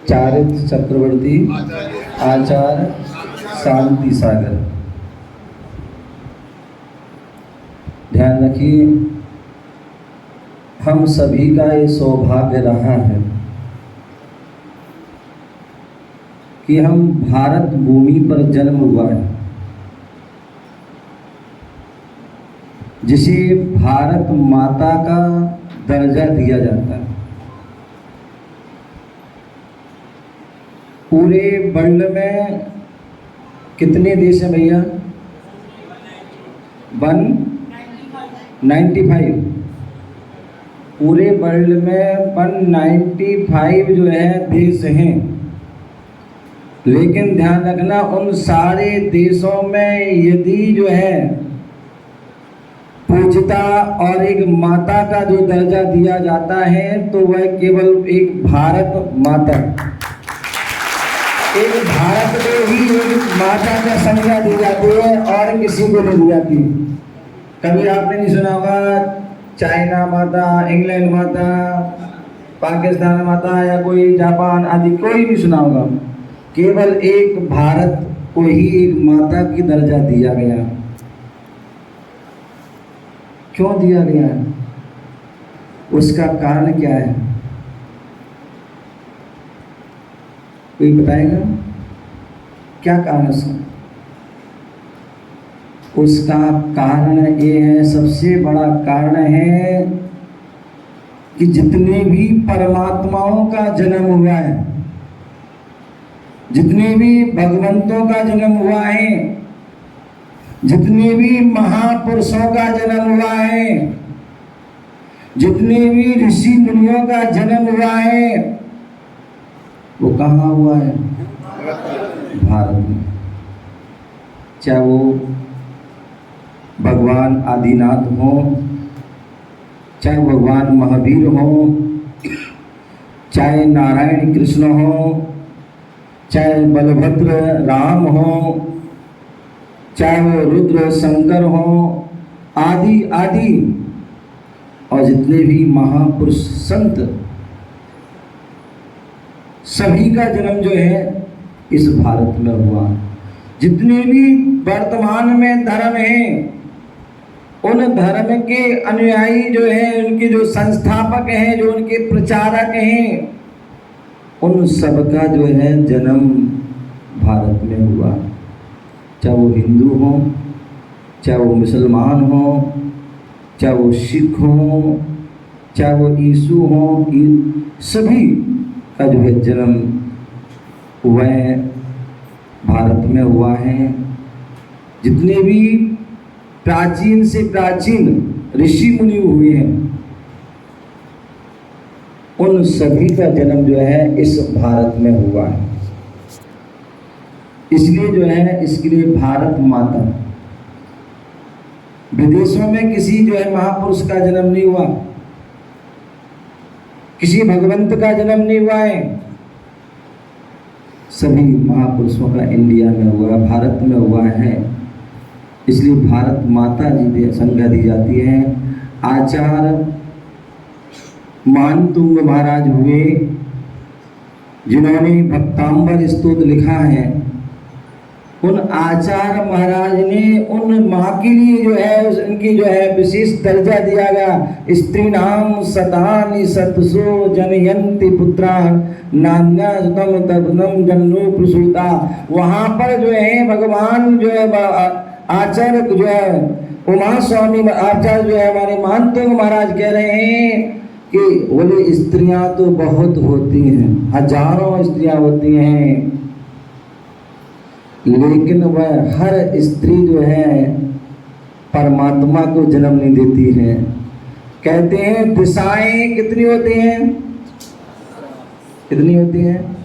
चारित चक्रवर्ती आचार्य शांति सागर। ध्यान रखिए, हम सभी का ये सौभाग्य रहा है कि हम भारत भूमि पर जन्म हुआ है, जिसे भारत माता का दर्जा दिया जाता है। पूरे वर्ल्ड में कितने देश हैं भैया? 195। पूरे वर्ल्ड में 195 जो है देश हैं। लेकिन ध्यान रखना, उन सारे देशों में यदि जो है पूज्यता और एक माता का जो दर्जा दिया जाता है तो वह केवल एक भारत माता, एक भारत में ही एक माता का संज्ञा दी जाती है और किसी को नहीं दी जाती। कभी आपने नहीं सुना होगा चाइना माता, इंग्लैंड माता, पाकिस्तान माता या कोई जापान आदि, कोई नहीं सुना होगा। केवल एक भारत को ही एक माता की दर्जा दिया गया। क्यों दिया गया है? उसका कारण क्या है? कोई बताएगा क्या कारण उसका? उसका कारण ये है, सबसे बड़ा कारण है कि जितने भी परमात्माओं का जन्म हुआ है, जितने भी भगवंतों का जन्म हुआ है, जितने भी महापुरुषों का जन्म हुआ है, जितने भी ऋषि मुनियों का जन्म हुआ है, वो कहाँ हुआ है? भारत में। चाहे वो भगवान आदिनाथ हो, चाहे भगवान महावीर हो, चाहे नारायण कृष्ण हो, चाहे बलभद्र राम हो, चाहे वो रुद्र शंकर हो, आदि आदि, और जितने भी महापुरुष संत, सभी का जन्म जो है इस भारत में हुआ। जितने भी वर्तमान में धर्म हैं, उन धर्म के अनुयायी जो हैं, उनके जो संस्थापक हैं, जो उनके प्रचारक हैं, उन सबका जो है जन्म भारत में हुआ। चाहे वो हिंदू हो, चाहे वो मुसलमान हो, चाहे वो सिख हो, चाहे वो यीशु हो, सभी का जो है जन्म वह भारत में हुआ है। जितने भी प्राचीन से प्राचीन ऋषि मुनि हुए हैं, उन सभी का जन्म जो है इस भारत में हुआ है। इसलिए जो है इसके लिए भारत माता। विदेशों में किसी जो है महापुरुष का जन्म नहीं हुआ, किसी भगवंत का जन्म नहीं हुआ है। सभी महापुरुषों का इंडिया में हुआ, भारत में हुआ है। इसलिए भारत माता जी संज्ञा दी जाती है। आचार्य मानतुंग महाराज हुए, जिन्होंने भक्तांबर स्तोत्र लिखा है। उन आचार्य महाराज ने उन माँ के लिए जो है उनकी जो है विशेष दर्जा दिया गया। स्त्री नाम सतानि सतसो जनयंति पुत्रान नान्यास्तम तबनम जन्नो प्रसूता। वहाँ पर जो है भगवान जो है आचार्य जो है उमा स्वामी आचार्य जो है हमारे मानतुंग महाराज कह रहे हैं कि बोले स्त्रियां तो बहुत होती हैं, हजारों स्त्रियां होती हैं, लेकिन वह हर स्त्री जो है परमात्मा को जन्म नहीं देती है। कहते हैं दिशाएं कितनी होती हैं? कितनी होती हैं?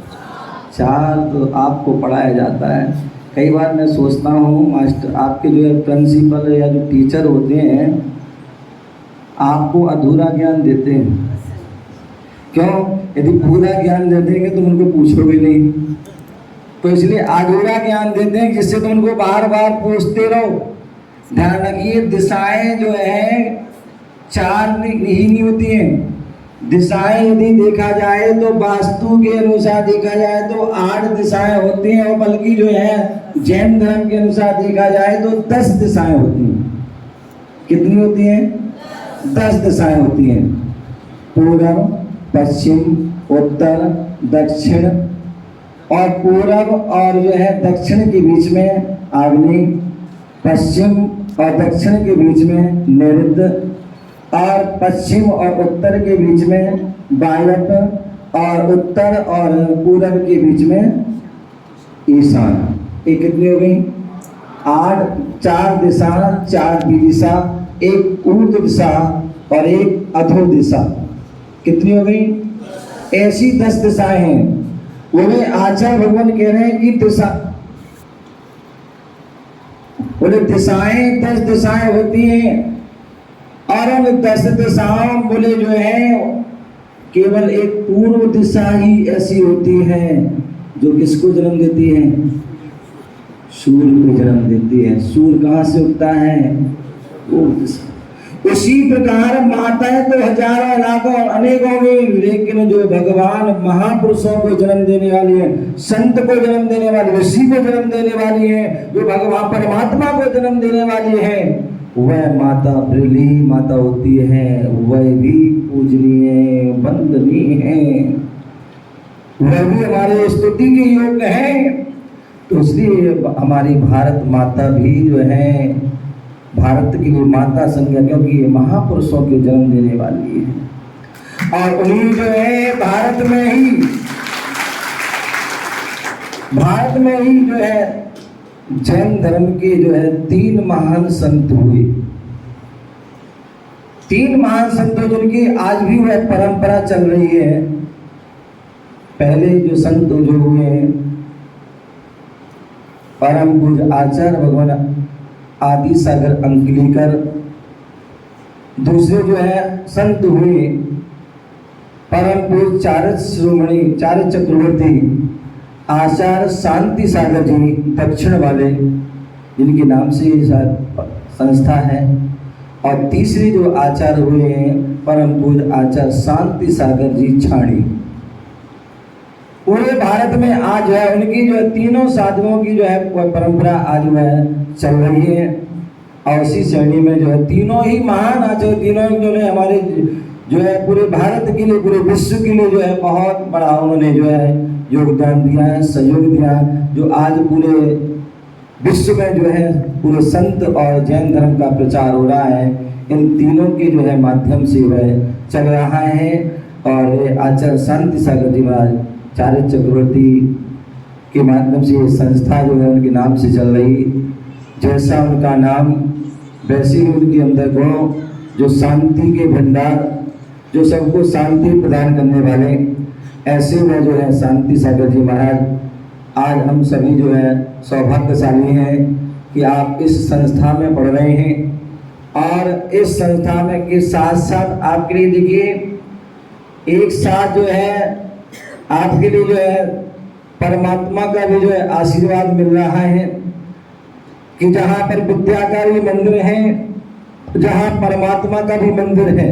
4। तो आपको पढ़ाया जाता है। कई बार मैं सोचता हूँ मास्टर आपके जो है प्रिंसिपल या जो टीचर होते हैं आपको अधूरा ज्ञान देते हैं। क्यों? यदि पूरा ज्ञान दे देंगे तो उनको पूछोगे नहीं, तो इसलिए अधूरा ज्ञान देते हैं जिससे तुम उनको बार बार पूछते रहो। ध्यान रखिए, दिशाएं जो है 4 ही नहीं होती हैं। दिशाएं यदि देखा जाए तो वास्तु के अनुसार देखा जाए तो 8 दिशाएं होती हैं, और बल्कि जो है जैन धर्म के अनुसार देखा जाए तो 10 दिशाएं होती हैं। कितनी होती हैं? 10 दिशाएं होती हैं। पूर्व, पश्चिम, उत्तर, दक्षिण, और पूर्व और जो है दक्षिण के बीच में आग्नेय, पश्चिम और दक्षिण के बीच में नैऋत्य, और पश्चिम और उत्तर के बीच में वायव्य, और उत्तर और पूर्व के बीच में ईशान। ये कितनी हो गई? 8। 4 दिशा, 4 विदिशा, एक ऊर्ध्व दिशा और एक अधो दिशा। कितनी हो गई? ऐसी 10 दिशाएं हैं। बोले आचार्य भगवान कह रहे हैं कि बोले दिशाएं 10 दिशाएं होती हैं, और उन 10 दिशाओं बोले जो है केवल एक पूर्व दिशा ही ऐसी होती है जो किसको जन्म देती है? सूर्य को जन्म देती है। सूर्य कहाँ से उगता है? पूर्व दिशा। उसी प्रकार माताएं तो हजारों लाखों अनेकों में, लेकिन जो भगवान महापुरुषों को जन्म देने वाली है, संत को जन्म देने वाली, ऋषि को जन्म देने वाली है, जो भगवान परमात्मा को जन्म देने वाली है, वह माता ब्रिली माता होती है। वह भी पूजनीय वंदनीय है, वह भी हमारे स्तुति के योग्य है। तो इसलिए हमारी भारत माता भी जो है भारत की वो माता संज्ञा, क्योंकि ये महापुरुषों के जन्म देने वाली है। और उन्हीं जो है भारत में ही जो है जैन धर्म के जो है 3 महान संत हुए। 3 महान संत जिनकी आज भी वह परंपरा चल रही है। पहले जो संत जो हुए हैं परम पूज्य आचार्य भगवान आदि सागर अंकलीकर। दूसरे जो है संत हुए परम पूज्य चारक शिरोमणि चारक चक्रवर्ती आचार्य शांति सागर जी दक्षिण वाले, जिनके नाम से संस्था है। और तीसरे जो आचार्य हुए हैं परम पूज्य आचार्य शांति सागर जी छाणी। पूरे भारत में आज है उनकी जो है तीनों साधुओं की जो है परंपरा आज वह चल रही है। और उसी श्रेणी में जो है तीनों ही महान आचार्य, तीनों जो है हमारे जो है पूरे भारत के लिए, पूरे विश्व के लिए जो है बहुत बड़ा उन्होंने जो है योगदान दिया है, सहयोग दिया। जो आज पूरे विश्व में जो है पूरे संत और जैन धर्म का प्रचार हो रहा है, इन तीनों के जो है माध्यम से वह चल रहा है। और आचार्य शांति सागर जी महाराज चारक चक्रवर्ती के माध्यम से ये संस्था जो है उनके नाम से चल रही। जैसा उनका नाम वैसे ही उनके अंदर गुण, जो शांति के भंडार, जो सबको शांति प्रदान करने वाले, ऐसे वह जो है शांति सागर जी महाराज। आज हम सभी जो है सौभाग्यशाली हैं कि आप इस संस्था में पढ़ रहे हैं। और इस संस्था में के साथ साथ आपके लिए देखिए एक साथ जो है आपके लिए जो है परमात्मा का भी जो है आशीर्वाद मिल रहा है कि जहाँ पर विद्या का भी मंदिर है, जहाँ परमात्मा का भी मंदिर है।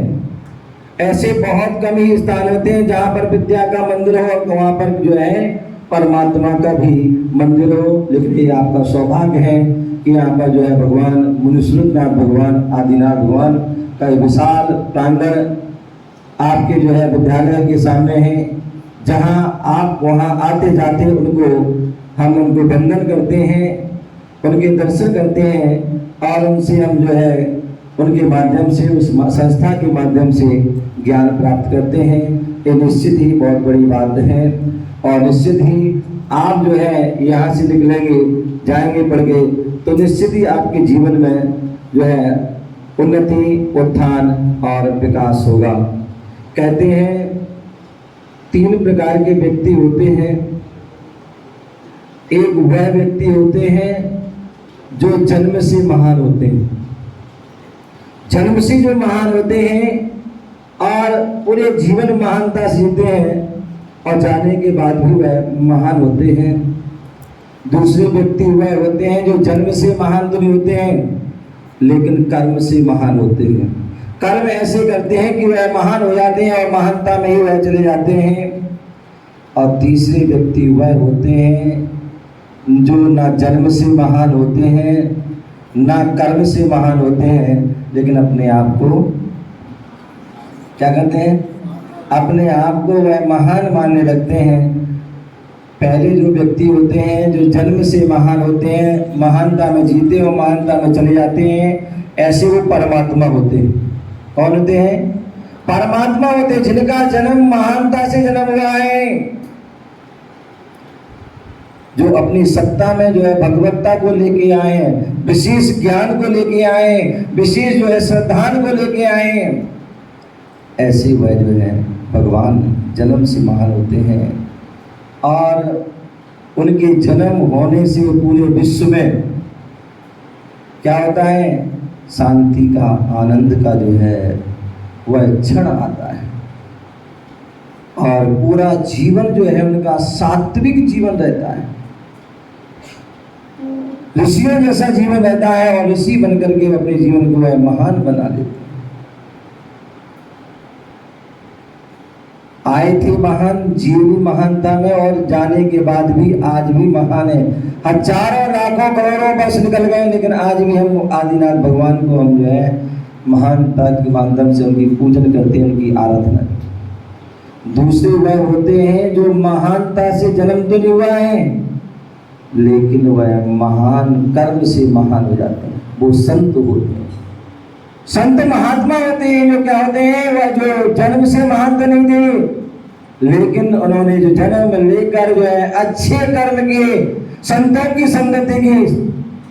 ऐसे बहुत कम ही स्थान होते हैं जहाँ पर विद्या का मंदिर हो और वहाँ पर जो है परमात्मा का भी मंदिर हो। लेकिन ये आपका सौभाग्य है कि यहाँ पर जो है भगवान मुनीश्वरनाथ भगवान आदिनाथ भगवान का विशाल प्रांगण आपके जो है विद्यालय के सामने है, जहाँ आप वहाँ आते जाते हम उनको वंदन करते हैं, उनके दर्शन करते हैं और उनसे हम जो है उनके माध्यम से उस संस्था के माध्यम से ज्ञान प्राप्त करते हैं। ये निश्चित ही बहुत बड़ी बात है। और निश्चित ही आप जो है यहाँ से निकलेंगे, जाएंगे पढ़ के, तो निश्चित ही आपके जीवन में जो है उन्नति, उत्थान और विकास होगा। कहते हैं 3 प्रकार के व्यक्ति होते हैं। एक वह व्यक्ति होते हैं जो जन्म से महान होते हैं, जन्म से जो महान होते हैं और पूरे जीवन महानता सीखते हैं और जाने के बाद भी वह महान होते हैं। दूसरे व्यक्ति वह होते हैं जो जन्म से महान तो नहीं होते हैं लेकिन कर्म से महान होते हैं। कर्म ऐसे करते हैं कि वह महान हो जाते हैं और महानता में ही वह चले जाते हैं। और तीसरे व्यक्ति वह होते हैं जो ना जन्म से महान होते हैं ना कर्म से महान होते हैं, लेकिन अपने आप को क्या करते हैं, अपने आप को वह महान मानने लगते हैं। पहले जो व्यक्ति होते हैं जो जन्म से महान होते हैं, महानता में जीते और महानता में चले जाते हैं, ऐसे वो परमात्मा होते हैं। कौन होते हैं? परमात्मा होते हैं, जिनका जन्म महानता से जन्म हुआ है, जो अपनी सत्ता में जो है भगवत्ता को लेके आए हैं, विशेष ज्ञान को लेके आए, विशेष जो है श्रद्धान को लेके आए, ऐसे वह जो है भगवान जन्म से महान होते हैं। और उनके जन्म होने से पूरे विश्व में क्या होता है, शांति का, आनंद का जो है वह क्षण आता है और पूरा जीवन जो है उनका सात्विक जीवन रहता है, ऋषियों जैसा जीवन रहता है और ऋषि बनकर के अपने जीवन को वह महान बना लेते हैं। आए थे महान, जीव भी महानता में और जाने के बाद भी आज भी महान है। हजारों लाखों करोड़ों वर्ष निकल गए, लेकिन आज भी हम आदिनाथ भगवान को हम जो है महानता के माध्यम से उनकी पूजन करते हैं, उनकी आराधना। दूसरे वह होते हैं जो महानता से जन्म तो नहीं हुआ है, लेकिन वह महान कर्म से महान हो जाते हैं, वो संत होते हैं। संत महात्मा होते हैं जो क्या होते हैं, वह जो जन्म से महान तो नहीं थे, लेकिन उन्होंने जो जन्म लेकर जो है अच्छे कर्म किए, संतों की संगति की,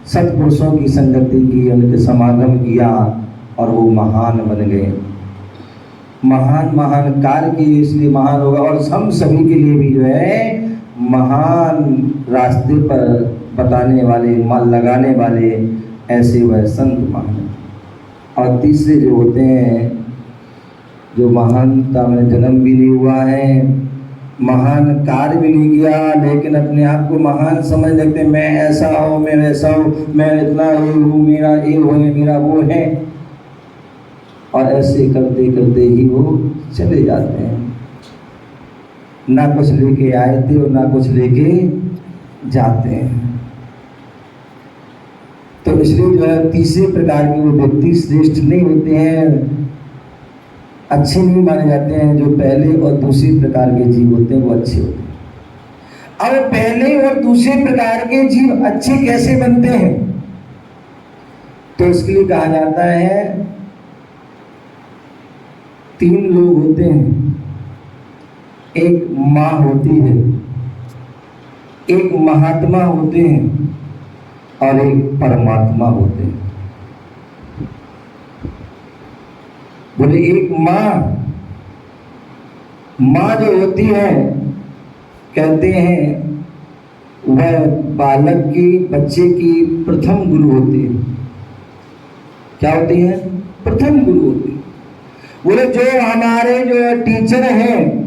सत्पुरुषों की संगति की, उनके समागम किया और वो महान बन गए। महान महान कार्य किए इसलिए महान होगा। और हम सभी के लिए भी जो है महान रास्ते पर बताने वाले, माल लगाने वाले, ऐसे वह संत महान। और तीसरे जो होते हैं जो महानता में जन्म भी नहीं हुआ है, महान कार्य भी नहीं किया, लेकिन अपने आप को महान समझ लगते, मैं ऐसा हूँ, मैं वैसा हूँ, मैं इतना ये हूँ, मेरा ये हो है, मेरा वो है, और ऐसे करते करते ही वो चले जाते हैं। ना कुछ लेके आए थे और ना कुछ लेके जाते हैं। तो इसलिए जो है तीसरे प्रकार के वो व्यक्ति श्रेष्ठ नहीं होते हैं, अच्छे नहीं माने जाते हैं। जो पहले और दूसरे प्रकार के जीव होते हैं वो अच्छे होते हैं। अब पहले और दूसरे प्रकार के जीव अच्छे कैसे बनते हैं, तो इसके लिए कहा जाता है 3 लोग होते हैं। एक माँ होती है, एक महात्मा होते हैं और एक परमात्मा होते हैं। बोले एक माँ जो होती है, कहते हैं वह बालक की, बच्चे की प्रथम गुरु होती है। क्या होती है? प्रथम गुरु होती है। बोले जो हमारे जो टीचर हैं